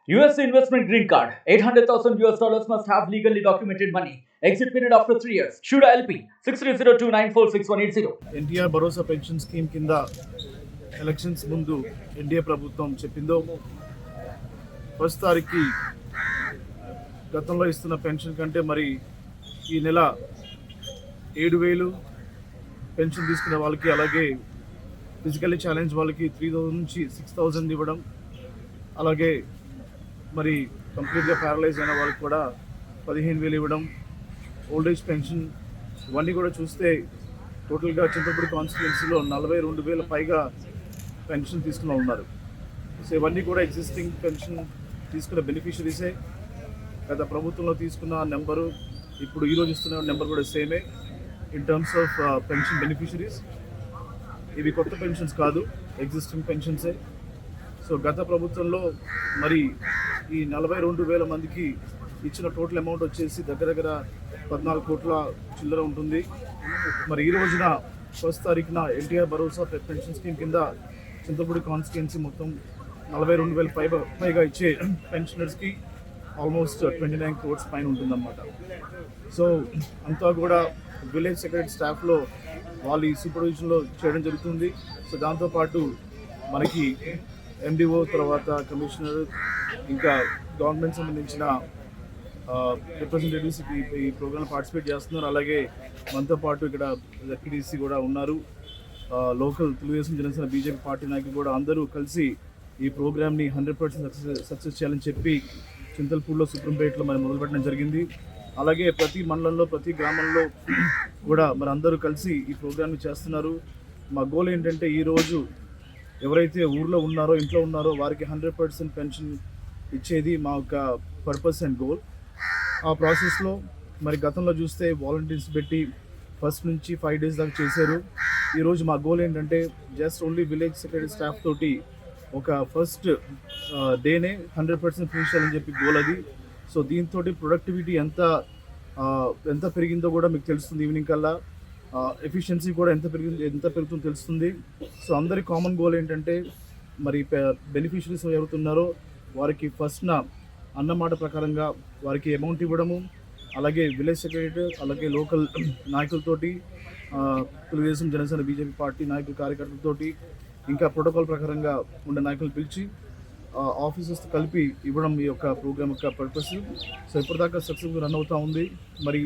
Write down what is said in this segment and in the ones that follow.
US investment green card. $800,000 must have legally documented money. Exit period after 3 years. Shuda LP 6302946180. NTR Bharosa pension scheme కింద elections ముందు NDA ప్రభుత్వం చెప్పిందో first తారీఖుకి గతంలో ఇస్తున్న pension కంటే మరి ఈ నెల 7,000 పెన్షన్ తీసుకునే వాళ్ళకి, అలాగే ఫిజికల్లీ ఛాలెంజ్ వాళ్ళకి 3,000 నుంచి 6,000 ఇవ్వడం, అలాగే మరి కంప్లీట్గా ప్యారలైజ్ అయిన వాళ్ళకి కూడా 15,000 ఇవ్వడం, ఓల్డ్ ఏజ్ పెన్షన్ ఇవన్నీ కూడా చూస్తే టోటల్గా చింతపూడి కాన్స్టిట్యున్సీలో 42,000 పైగా పెన్షన్ తీసుకున్న ఉన్నారు. సో ఇవన్నీ కూడా ఎగ్జిస్టింగ్ పెన్షన్ తీసుకున్న బెనిఫిషరీసే. గత ప్రభుత్వంలో తీసుకున్న నెంబరు ఇప్పుడు ఈరోజు ఇస్తున్న నెంబర్ కూడా సేమే in terms of pension beneficiaries. ఇవి కొత్త పెన్షన్స్ కాదు, ఎగ్జిస్టింగ్ పెన్షన్సే. సో గత ప్రభుత్వంలో మరి ఈ 42,000 మందికి ఇచ్చిన టోటల్ అమౌంట్ వచ్చేసి దగ్గర 14 కోట్ల చిల్లర ఉంటుంది. మరి ఈ రోజున ఫస్ట్ తారీఖున ఎన్టీఆర్ భరోసా పెన్షన్ స్కీమ్ కింద చింతపూడి కాన్స్టిట్యున్సీ మొత్తం 42,000 పైగా ఇచ్చే పెన్షనర్స్కి ఆల్మోస్ట్ 29 క్రోర్స్ పైన ఉంటుందన్నమాట. సో అంతా కూడా విలేజ్ సెక్రటరీ స్టాఫ్లో వాళ్ళు ఈ సూపర్విజన్లో చేయడం జరుగుతుంది. సో దాంతోపాటు మనకి ఎండిఓ, తర్వాత కమిషనర్, ఇంకా గవర్నమెంట్ సంబంధించిన రిప్రజెంటేటివ్స్ ఈ ప్రోగ్రాంలో పార్టిసిపేట్ చేస్తున్నారు. అలాగే మనతో పాటు ఇక్కడ ఎక్టీడీసీ కూడా ఉన్నారు. Local Telugu Desam, Janasena, BJP party నాయకులు కూడా అందరూ కలిసి ఈ ప్రోగ్రామ్ని 100% సక్సెస్ చేయాలని చెప్పి చింతల్పూడిలో, సుప్రీంపేటలో మరి మొదలుపెట్టడం జరిగింది. అలాగే ప్రతి మండలంలో, ప్రతి గ్రామంలో కూడా మరి అందరూ కలిసి ఈ ప్రోగ్రామ్ని చేస్తున్నారు. మా గోల్ ఏంటంటే ఈరోజు ఎవరైతే ఊర్లో ఉన్నారో, ఇంట్లో ఉన్నారో వారికి 100% పెన్షన్ ఇచ్చేది మా యొక్క పర్పస్ అండ్ గోల్. ఆ ప్రాసెస్లో మరి గతంలో చూస్తే వాలంటీర్స్ పెట్టి ఫస్ట్ నుంచి 5 days దాకా చేశారు. ఈరోజు మా గోల్ ఏంటంటే just only village secretary staff తోటి ఒక ఫస్ట్ డేనే 100% ఫినిష్ చేయాలని చెప్పి గోల్ అది. సో దీంతో ప్రొడక్టివిటీ ఎంత పెరిగిందో కూడా మీకు తెలుస్తుంది. ఈవినింగ్ కల్లా ఎఫిషియన్సీ కూడా ఎంత పెరుగుతుందో తెలుస్తుంది. సో అందరి కామన్ గోల్ ఏంటంటే మరి బెనిఫిషరీస్ ఎవరుతున్నారో వారికి ఫస్ట్న అన్నమాట ప్రకారంగా వారికి అమౌంట్ ఇవ్వడము, అలాగే విలేజ్ సెక్రటరీ, అలాగే లోకల్ నాయకులతోటి, తెలుగుదేశం, జనసేన, బీజేపీ పార్టీ నాయకులు, కార్యకర్తలతోటి, ఇంకా ప్రోటోకాల్ ప్రకారంగా ఉండే నాయకులు పిలిచి ఆఫీసర్స్తో కలిపి ఇవ్వడం ఈ యొక్క ప్రోగ్రామ్ యొక్క పర్పస్. సో ఇప్పటిదాకా సక్సెస్ఫుల్ రన్ అవుతూ ఉంది. మరి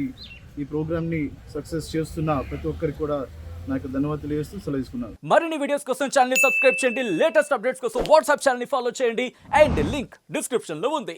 ఈ ప్రోగ్రామ్ని సక్సెస్ చేస్తున్న ప్రతి ఒక్కరికి కూడా నాకు ధన్యవాదాలు తెలియజేస్తూ సెలవు తీసుకున్నాను. మరిన్ని వీడియోస్ కోసం ఛానల్ ని సబ్స్క్రైబ్ చేయండి. లేటెస్ట్ అప్డేట్స్ కోసం వాట్సాప్ ఛానల్ ని ఫాలో చేయండి. అండ్ లింక్ డిస్క్రిప్షన్ లో ఉంది.